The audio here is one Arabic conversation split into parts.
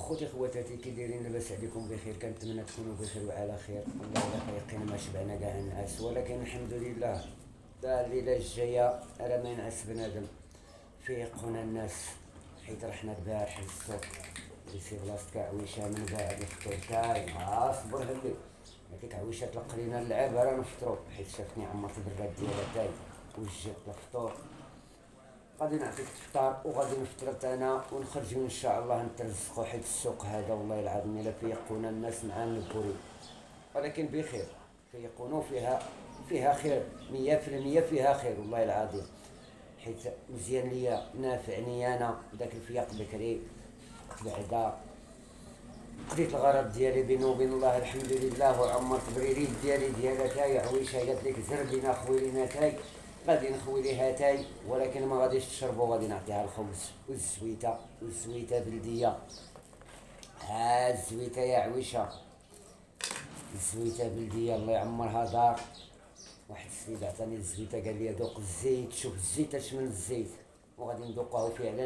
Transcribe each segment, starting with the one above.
خوتي خواتاتي كي دايرين لاباس عليكم بخير، كنتمنى تكونوا بخير وعلى خير. والله الا فايقين ما شبعنا كاع النعاس، ولكن الحمد لله تا الليله الجايه راه ما ينعس بنادم. فيقونا الناس حيت رحنا البارح للسوق اللي في بلاصتك عويشه من بعد الفطور تاعي اصبر هلي هذيك عويشه تلق لينا اللعاب راه نفطرو، حيت شافني عمرت البراد ديالها تاعي وجهت الفطور. غادي نعطيك الفطار وغادي نفطر انا ونخرجوا ان شاء الله نترزقوا، حيت السوق هذا والله العظيم الا فيقونا الناس مع النبوري، ولكن بخير. فيقونوا فيها خير 100%، فيها خير والله العظيم. حيت مزيان ليا نافعني انا داك الفياق بكري، بعدا قضيت الغرض ديالي بيني وبين الله الحمد لله، وعمرت بريريد ديالها تاي عويشه قالت لك زر بينا خوي لينا تاي، غادي نخوي ليها تاي، ولكن ما غاديش تشربوا، غادي نعطيها الخبز والزويته بلديه. ها الزويته يا عويشه، الزويته بلديه الله يعمرها دار. واحد السيد عطاني الزويته قال لي ذوق الزيت، شوف الزيت اش من الزيت، وغادي ندوقها فعلا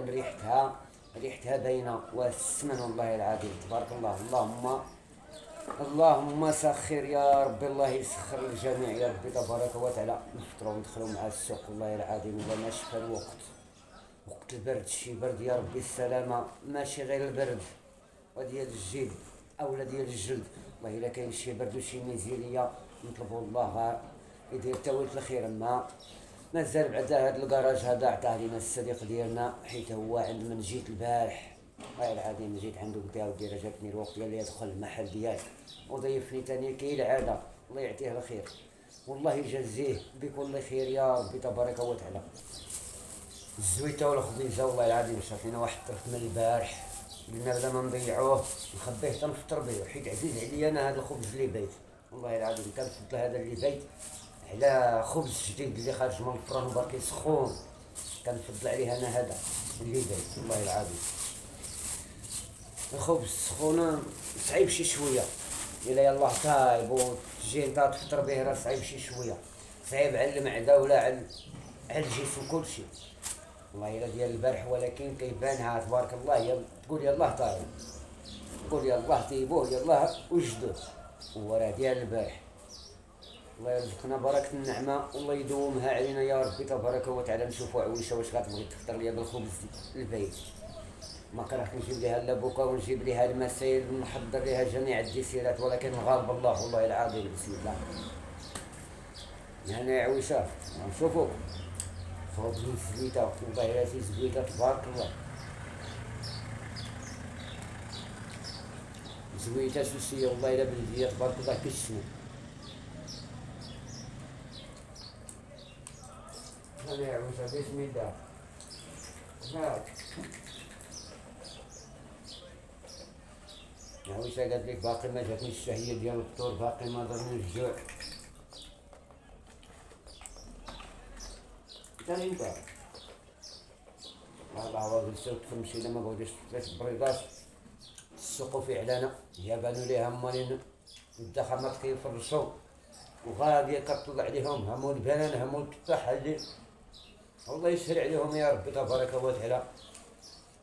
ريحتها باينه والسمن والله العظيم تبارك الله. اللهم سخر يا ربي، الله يسخر الجميع يا ربي تبارك وتعالى. نفطروا وندخلوا مع السوق والله العظيم، ولا شفى الوقت، وقت البرد شي برد يا ربي السلامه، ماشي غير البرد وديال الجلد اولا ديال الجلد. والله الا كاين شي برد وشي نزيليه نطلبوا الله يدير تاويلة الخير. مازال بعدا هاد الكراج هذا عطاه لينا الصديق ديالنا، حيت هو عند من جيت البارح والله العظيم جيت عنده قلت له ودي راه جاتني الوقت، قال لي ادخل المحل ديالك وضيفني تاني كالعاده، الله يعطيه الخير والله يجزيه بكل خير يا ربي تبارك وتعالى. الزويته والخبيزه والله العظيم شافينا واحد الطرف من البارح، قلنا بلا ما نضيعوه نخبيه تنفطر به، حيت عزيز عليا انا هذا الخبز اللي بيت والله العظيم. كنفضل هذا اللي بيت على خبز جديد اللي خارج من الفرن باقي سخون، كنفضل عليه انا هذا اللي بيت والله العظيم. الخبز سخون صعيب شي شويه، الا يلاه طايب وتجي انت تفطر به راه صعيب شي شويه، صعيب على المعده ولا على الجسم كلشي والله الا ديال البارح. ولكن كيبانها تبارك الله، تقول يلاه طايب، تقول يلاه طيبوه يلاه وجدوه، هو راه ديال البارح. الله يرزقنا بركة النعمة والله يدومها علينا يا ربي تبارك وتعالى. نشوفوا عويشه واش غتبغي تفطر ليا بالخبز البيت، ما كرهت نجيب ليها اللبوكه ونجيب ليها المسائل ونحضر ليها جميع الديسيرات، ولكن غالب الله والله العظيم. بسم الله هنا يا عويشه نشوفوا خبز الزويته والله الا في زويته تبارك الله. زويته سوسيه والله الا بلديه تبارك الله كالسمو. هنا يا عويشه بسم الله هاك عويشه قالت لك باقي ما جاتني الشهيه ديال الفطور، باقي ما ضرني الجوع. ثاني انت والله هو السوق تمشي لما بغيتش ثلاث بريضات السوق في اعلانه يابانو ليها مالين الدخمات كيفرشوا وغادي كطلع عليهم همو البنان همو التفاح اللي الله يسهل عليهم يا ربي تبارك وتعالى.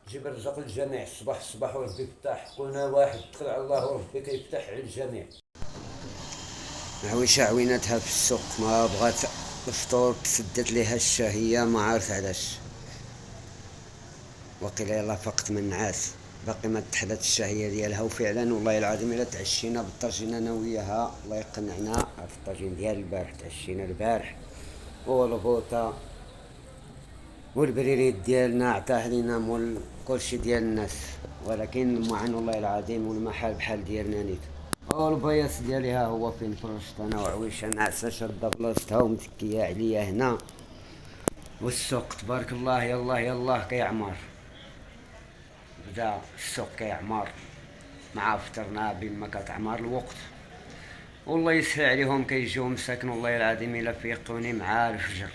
جيب الرزق للجميع الصباح وربي يفتح، قلنا واحد دخل على الله وربي كيفتح على الجميع. عويشه عويناتها في السوق ما بغات الفطور، تسدت ليها الشهيه ما عارف علاش، وقيل يلاه فقت من النعاس باقي ما تحلت الشهيه ديالها. وفعلا والله العظيم الا تعشينا بالطاجين انا وياها الله يقنعنا، هاد الطاجين ديال البارح تعشينا البارح، والبوطه والبريريد ديالنا عطاه لينا مول كلشي ديال الناس، ولكن معن والله العظيم والمحل بحال ديالنا نيت. والبياس ديالي ها هو فين فرشت انا وعويشه ناعسه شاده بلاصتها ومتكيه عليا هنا، والسوق تبارك الله يلاه كيعمر، بدا السوق كيعمر مع فطرنا بما كتعمر الوقت. والله يسهل عليهم كيجيو مساكن والله العظيم الا فيقوني مع الفجر،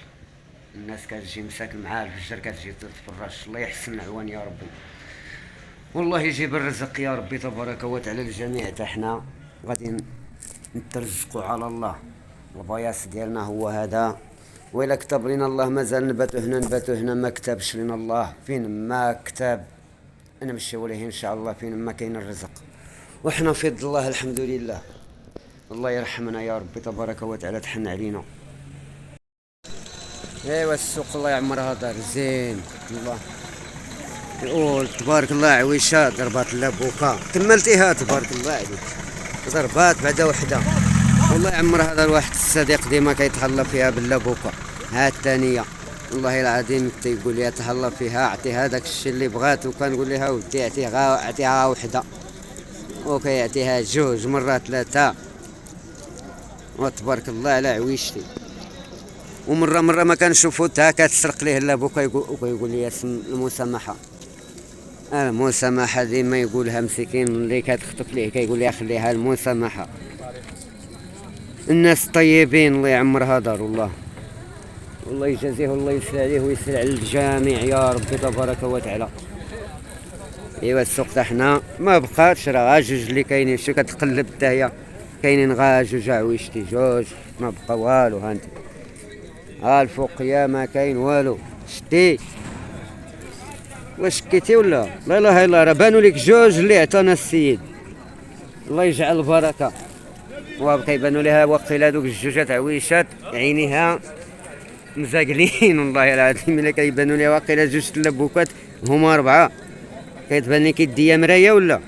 الناس كتجي مساكن مع الفجر كتجي تتفرج، الله يحسن العوان يا ربي والله يجيب الرزق يا ربي تبارك وتعالى الجميع. تا حنا غادي نترزقوا على الله، البياس ديالنا هو هذا، وإلا كتب لنا الله مازال نباتو هنا ما كتبش لنا الله فين ما كتب نمشيو ليه ان شاء الله فين ما كاين الرزق، وحنا في يد الله الحمد لله. الله يرحمنا يا ربي تبارك وتعالى، تحن علينا. ايوا السوق الله يعمرها دار زين الله. يقول تبارك الله عويشه ضربات اللابوكا كملتيها تبارك الله عليك، ضربات بعدا وحده. والله يعمرها دار واحد الصديق ديما كيتهلا فيها باللابوكا، ها الثانيه والله العظيم تيقول لي تهلا فيها اعطيها داك الشيء اللي بغات، وكنقول لها ودي اعطيها وحده، وكيعطيها جوج مرات ثلاثه، وتبارك الله على عويشتي. ومره ما كنشوفو تا كتسرق ليه اللابوكا ويقول لي اسم المسامحه. المسامحه ديما يقولها مسكين اللي كتخطف ليه كيقول لي خليها المسامحه. الناس طيبين الله يعمرها دار والله. والله يجازيه والله يسر عليه ويسر على الجميع يا ربي تبارك وتعالى. ايوا السوق تاعنا ما بقاتش، راه غا جوج اللي كاينين، شتي كتقلب حتى هي كاينين غا جوج عويشتي جوج، ما بقى والو. ها انت ها الفوقيه ما كاين والو، شتي واش شكيتي ولا لا اله الا الله؟ راه بانوا لك جوج اللي عطانا السيد، الله يجعل البركه. وكيبانوا لها وقيلا دوك الجوجات عويشات عينيها مزاقلين والله العظيم، الا كيبانوا لها واقيلا جوج اللبوكات هما اربعه، كتبان لك يديا مرايه ولا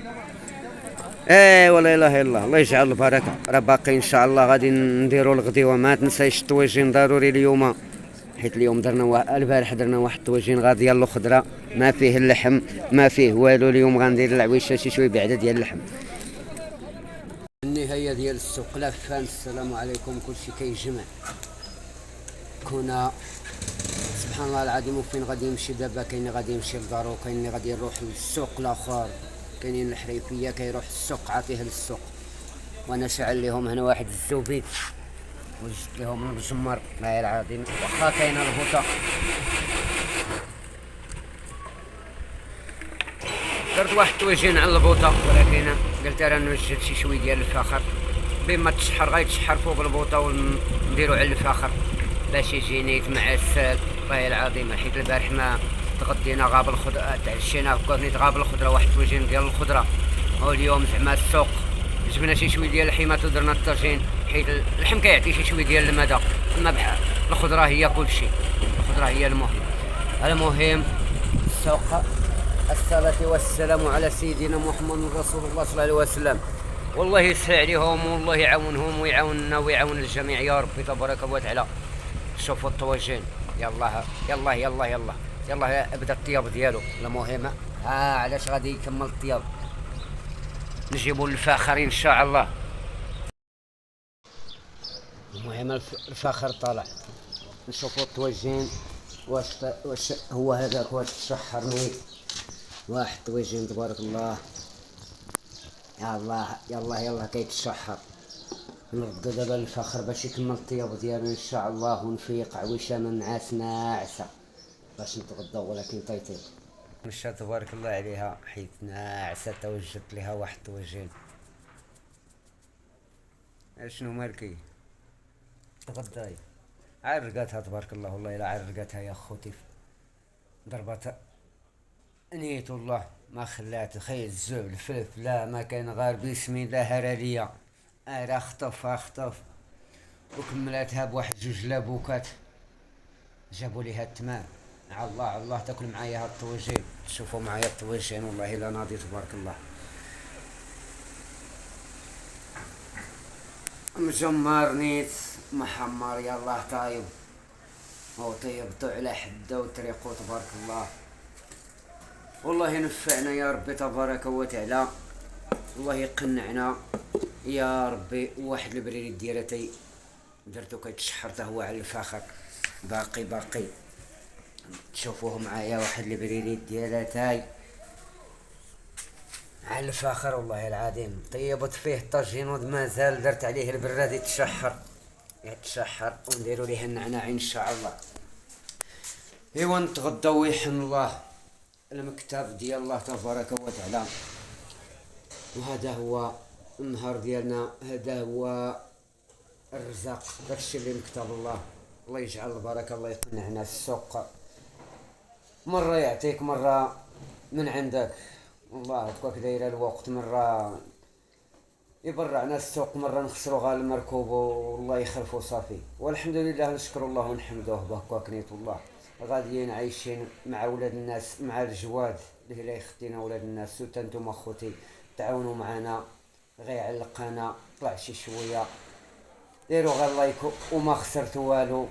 ولا اله الا الله. الله يجعل البركه. راه باقي ان شاء الله غادي نديروا الغديوه، ما تنسايش الطواجين ضروري اليوم، حيت اليوم درنا البارح درنا واحد الطواجين غا ديال الخضره ما فيه اللحم ما فيه والو. اليوم غندير العويشه شي شويه بعدا ديال اللحم. النهايه ديال السوق لافان. السلام عليكم. كلشي كيجمع كنا سبحان الله العظيم. وفين غادي يمشي دابا؟ كاين اللي غادي يمشي لدارو، كاين اللي غادي يروح للسوق الاخر، كاينين الحريفيه كيروح للسوق عاطيه للسوق. وانا شعل لهم هنا واحد الزوبيت وجدت لهم المجمر الله العظيم، واخا كاينه البوطه درت واحد الطويجين على البوطه، ولكن قلت راه نوجد شي شويه ديال الفخر بما تشحر غيتشحر فوق البوطه ونديرو على الفخر باش يجيني معسل الله العظيم. حيت البارح ما تغدينا غاب الخضره، تعشينا كونيت غاب الخضره واحد الطويجين ديال الخضره، واليوم زعما السوق جبنا شي شويه ديال اللحيمات ودرنا الطاجين، حيت اللحم كيعطي شي شويه ديال المدى، اما بحال الخضره هي كلشي، الخضره هي المهم. المهم السوق. الصلاة والسلام على سيدنا محمد رسول الله صلى الله عليه وسلم. والله يسهل عليهم والله يعاونهم ويعاوننا ويعاون الجميع يا ربي تبارك وتعالى. شوفوا الطواجين، يلا يلا يلا يلا يلا ابدا الطياب ديالو. المهم علاش غادي يكمل الطياب نجيبوا الفاخر ان شاء الله. المهم الفاخر طالع، نشوفوا الطواجين واش هو هذاك واش تشحر نيت. واحد طويجين تبارك الله. يلا يلا يلا كيتشحر. نردو دابا الفخر باش يكمل الطياب ديالو ان شاء الله، ونفيق عويشه من نعاس ناعسه باش نتغداو، ولكن طيطيب مشى تبارك الله عليها حيت ناعسه. توجدت لها واحد طويجين. اشنو مالكي تغداي؟ عرقاتها تبارك الله، والله الا عرقاتها يا خوتي، ضربتها نيت والله ما خلات خي الزبل الفلفل لا ما كان غير بسم الله هرالية. راه خطف وكملاتها بواحد جوج لابوكات جابوا ليها التمام. على الله على الله تاكل معايا هاد الطويجين، تشوفوا معايا الطويجين والله الا ناضي تبارك الله. مجمر نيت محمر يالله طايب وطيبتو على حده وطريقو تبارك الله. والله ينفعنا يا ربي تبارك وتعالى، الله يقنعنا يا ربي. واحد البريد ديالتي درتو كيتشحر حتى هو على الفخر، باقي تشوفوه معايا. واحد البريد ديالتي على الفخر والله العظيم. طيبت فيه الطاجين مازال درت عليه البراد يتشحر ونديرو ليه النعناع ان شاء الله. ايوا نتغداو ويحن الله المكتب ديال الله تبارك وتعالى. وهذا هو النهار ديالنا، هذا هو الرزاق، داكشي اللي مكتب الله. الله يجعل البركه، الله يقنعنا السوق، مره يعطيك مره من عندك والله هكاك دايره الوقت مرة يبرعنا السوق، مرة نخسروا غير المركوب والله يخلفوا صافي، والحمد لله نشكر الله ونحمدوه بهكاك نيت والله. غاديين عايشين مع ولاد الناس مع الجواد اللي لا يخدينا ولاد الناس، سوتا نتوما خوتي تعاونوا معنا، غير علقانا طلع شي شويه، ديروا غير لايك وما خسرتوا والو،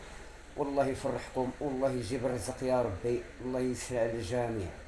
والله يفرحكم والله يجيب الرزق يا ربي، الله يسر على الجميع.